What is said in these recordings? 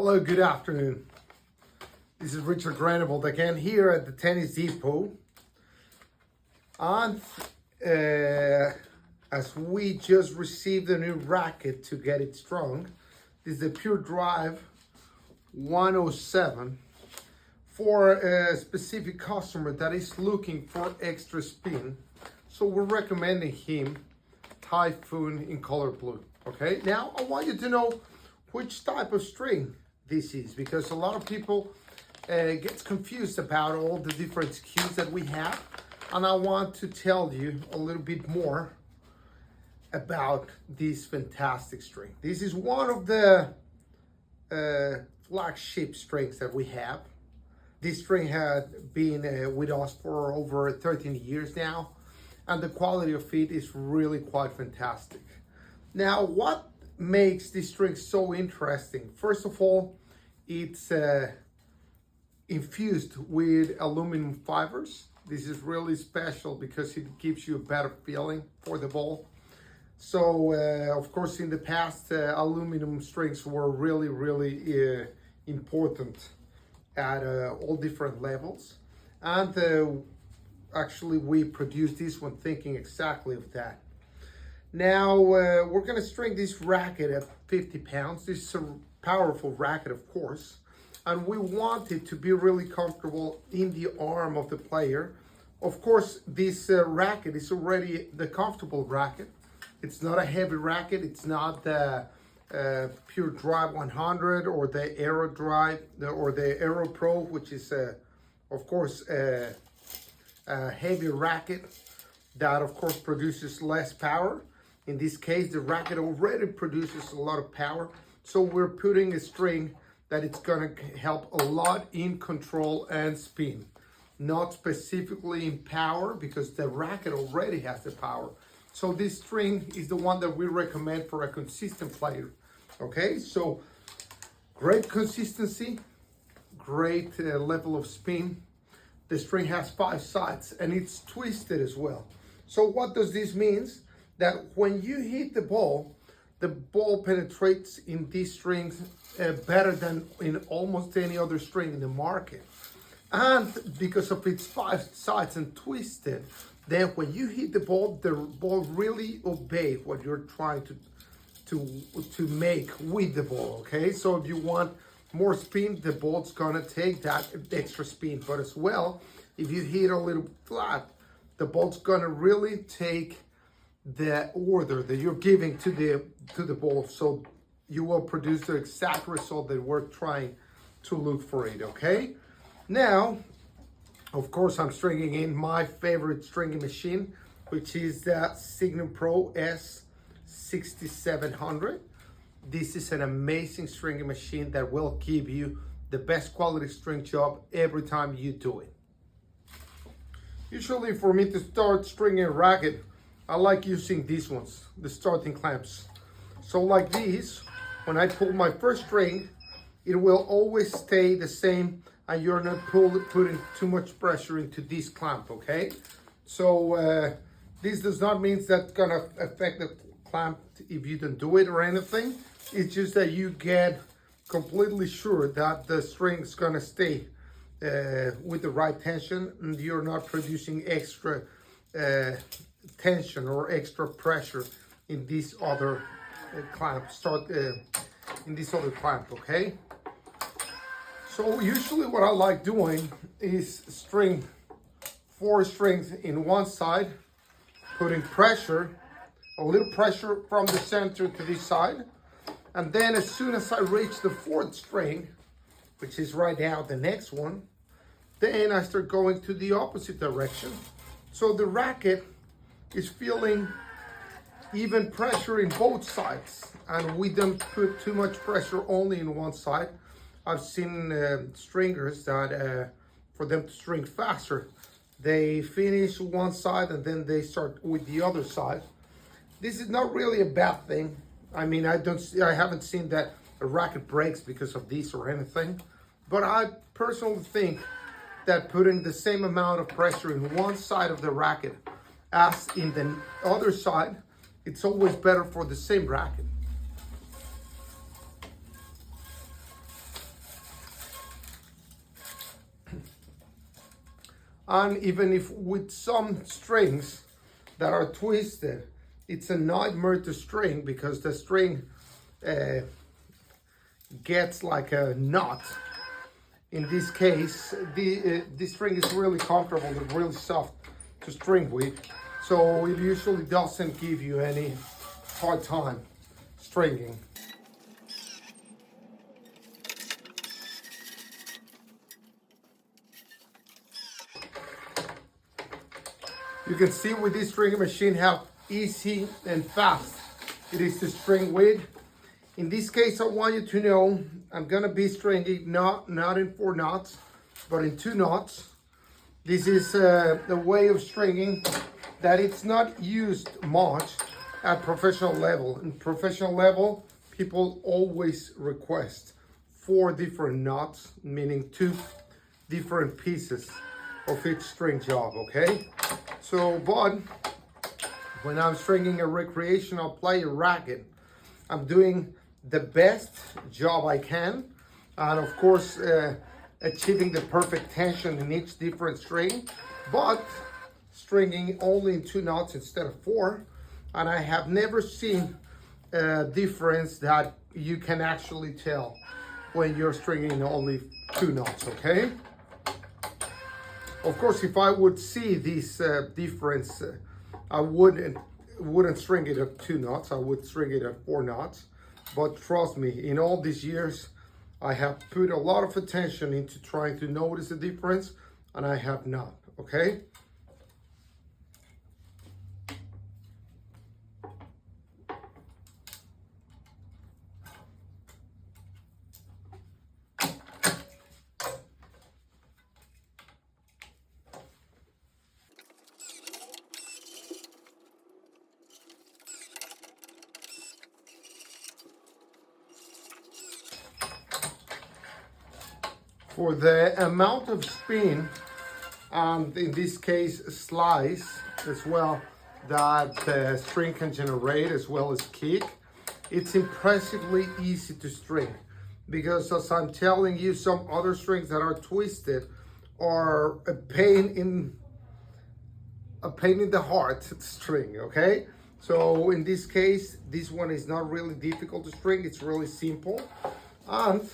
Hello, good afternoon. This is Richard Granavold again here at the Tennis Depot. And as we just received a new racket to get it strong, this is the Pure Drive 107 for a specific customer that is looking for extra spin. So we're recommending him Typhoon in color blue. Okay, now I want you to know which type of string this is, because a lot of people gets confused about all the different SKUs that we have, and I want to tell you a little bit more about this fantastic string. This is one of the flagship strings that we have. This string has been with us for over 13 years now, and the quality of it is really quite fantastic. Now, what makes this string so interesting? First of all, it's infused with aluminum fibers. This is really special because it gives you a better feeling for the ball. So, of course, in the past, aluminum strings were really important at all different levels. And actually, we produced this one thinking exactly of that. Now, we're gonna string this racket at 50 pounds. This is a powerful racket, of course, and we want it to be really comfortable in the arm of the player. Of course, this racket is already the comfortable racket. It's not a heavy racket. It's not the Pure Drive 100 or the Aero Drive or the Aero Pro, which is, of course, a heavy racket that, of course, produces less power. In this case, the racket already produces a lot of power. So we're putting a string that it's gonna help a lot in control and spin. Not specifically in power, because the racket already has the power. So this string is the one that we recommend for a consistent player. Okay, so great consistency, great level of spin. The string has 5 sides and it's twisted as well. So what does this mean? That when you hit the ball penetrates in these strings better than in almost any other string in the market. And because of its 5 sides and twisted, then when you hit the ball really obeys what you're trying to make with the ball, okay? So if you want more spin, the ball's gonna take that extra spin. But as well, if you hit a little flat, the ball's gonna really take the order that you're giving to the ball, so you will produce the exact result that we're trying to look for it. Okay, now of course I'm stringing in my favorite stringing machine, which is the Signum Pro S6700. This is an amazing stringing machine that will give you the best quality string job every time you do it. Usually for me to start stringing a racket, I like using these ones, the starting clamps. So like these, when I pull my first string, it will always stay the same and you're not putting too much pressure into this clamp, okay? So this does not mean that's gonna affect the clamp if you don't do it or anything. It's just that you get completely sure that the string is gonna stay with the right tension and you're not producing extra tension or extra pressure in this other clamp, in this other clamp, okay? So usually what I like doing is string 4 strings in one side, putting pressure, a little pressure from the center to this side, and then as soon as I reach the 4th string, which is right now the next one, then I start going to the opposite direction. So the racket is feeling even pressure in both sides, and we don't put too much pressure only in one side. I've seen stringers that for them to string faster, they finish one side and then they start with the other side. This is not really a bad thing. I mean, I haven't seen that a racket breaks because of this or anything, but I personally think that putting the same amount of pressure in one side of the racket as in the other side, it's always better for the same racket. And even if with some strings that are twisted, it's a nightmare to string because the string gets like a knot. In this case, this string is really comfortable and really soft to string with, so it usually doesn't give you any hard time stringing. You can see with this stringing machine how easy and fast it is to string with. In this case, I want you to know I'm gonna be stringing not in 4 knots, but in 2 knots. This is the way of stringing that it's not used much at professional level. In professional level, people always request 4 different knots, meaning 2 different pieces of each string job, okay? So, but when I'm stringing a recreational player racket, I'm doing the best job I can, and of course achieving the perfect tension in each different string, but stringing only in 2 knots instead of 4. And I have never seen a difference that you can actually tell when you're stringing only 2 knots, okay? Of course, if I would see this difference, I wouldn't string it at 2 knots, I would string it at 4 knots. But trust me, in all these years, I have put a lot of attention into trying to notice the difference, and I have not, okay? For the amount of spin, and in this case slice as well, that the string can generate as well as kick, it's impressively easy to string. Because as I'm telling you, some other strings that are twisted are a pain in the heart to string, okay? So in this case, this one is not really difficult to string, it's really simple. And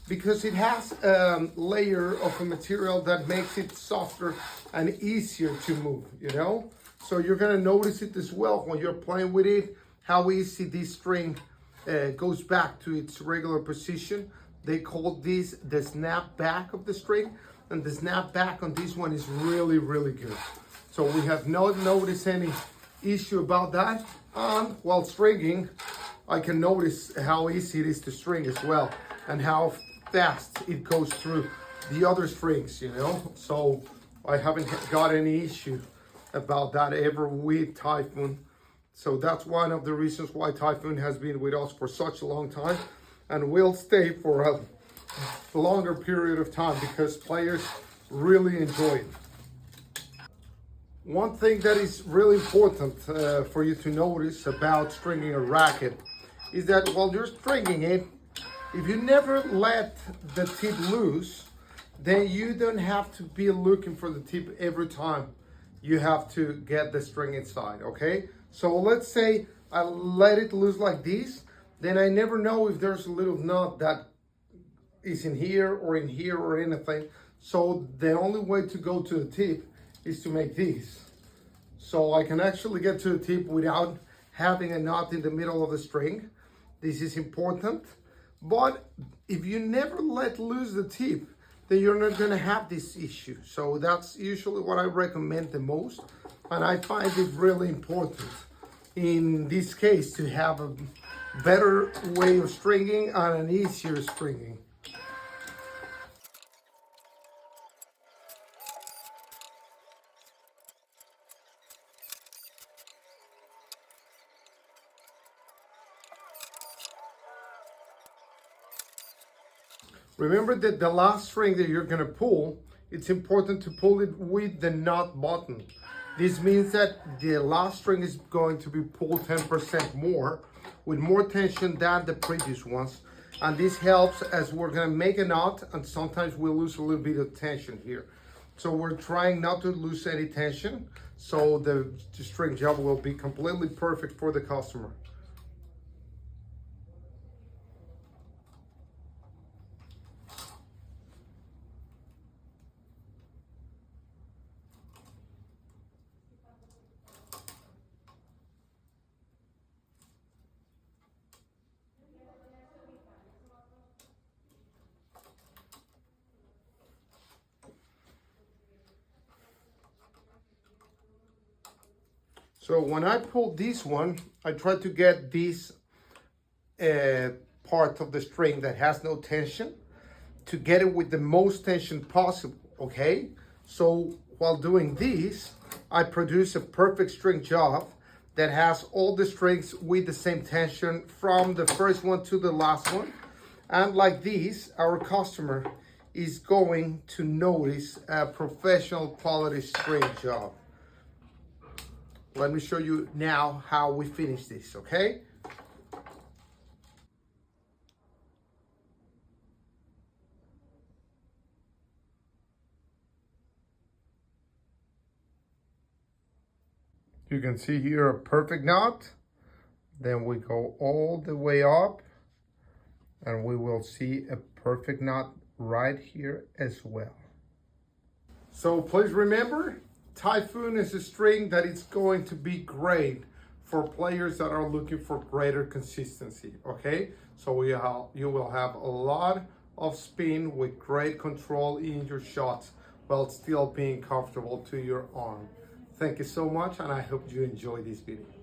because it has a layer of a material that makes it softer and easier to move, you know? So you're gonna notice it as well when you're playing with it, how easy this string goes back to its regular position. They call this the snap back of the string, and the snap back on this one is really, really good. So we have not noticed any issue about that. And while stringing, I can notice how easy it is to string as well, and how fast it goes through the other strings, you know? So I haven't got any issue about that ever with Typhoon. So that's one of the reasons why Typhoon has been with us for such a long time and will stay for a longer period of time, because players really enjoy it. One thing that is really important for you to notice about stringing a racket is that while you're stringing it, if you never let the tip loose, then you don't have to be looking for the tip every time you have to get the string inside, okay? So let's say I let it loose like this, then I never know if there's a little knot that is in here or anything. So the only way to go to the tip is to make this. So I can actually get to the tip without having a knot in the middle of the string. This is important. But if you never let loose the tip, then you're not gonna have this issue. So that's usually what I recommend the most. And I find it really important in this case to have a better way of stringing and an easier stringing. Remember that the last string that you're gonna pull, it's important to pull it with the knot button. This means that the last string is going to be pulled 10% more, with more tension than the previous ones. And this helps as we're gonna make a knot, and sometimes we'll lose a little bit of tension here. So we're trying not to lose any tension, so the string job will be completely perfect for the customer. So when I pull this one, I try to get this part of the string that has no tension to get it with the most tension possible, okay? So while doing this, I produce a perfect string job that has all the strings with the same tension from the first one to the last one. And like this, our customer is going to notice a professional quality string job. Let me show you now how we finish this, okay? You can see here a perfect knot. Then we go all the way up and we will see a perfect knot right here as well. So please remember, Typhoon is a string that is going to be great for players that are looking for greater consistency, okay? So you will have a lot of spin with great control in your shots while still being comfortable to your arm. Thank you so much, and I hope you enjoy this video.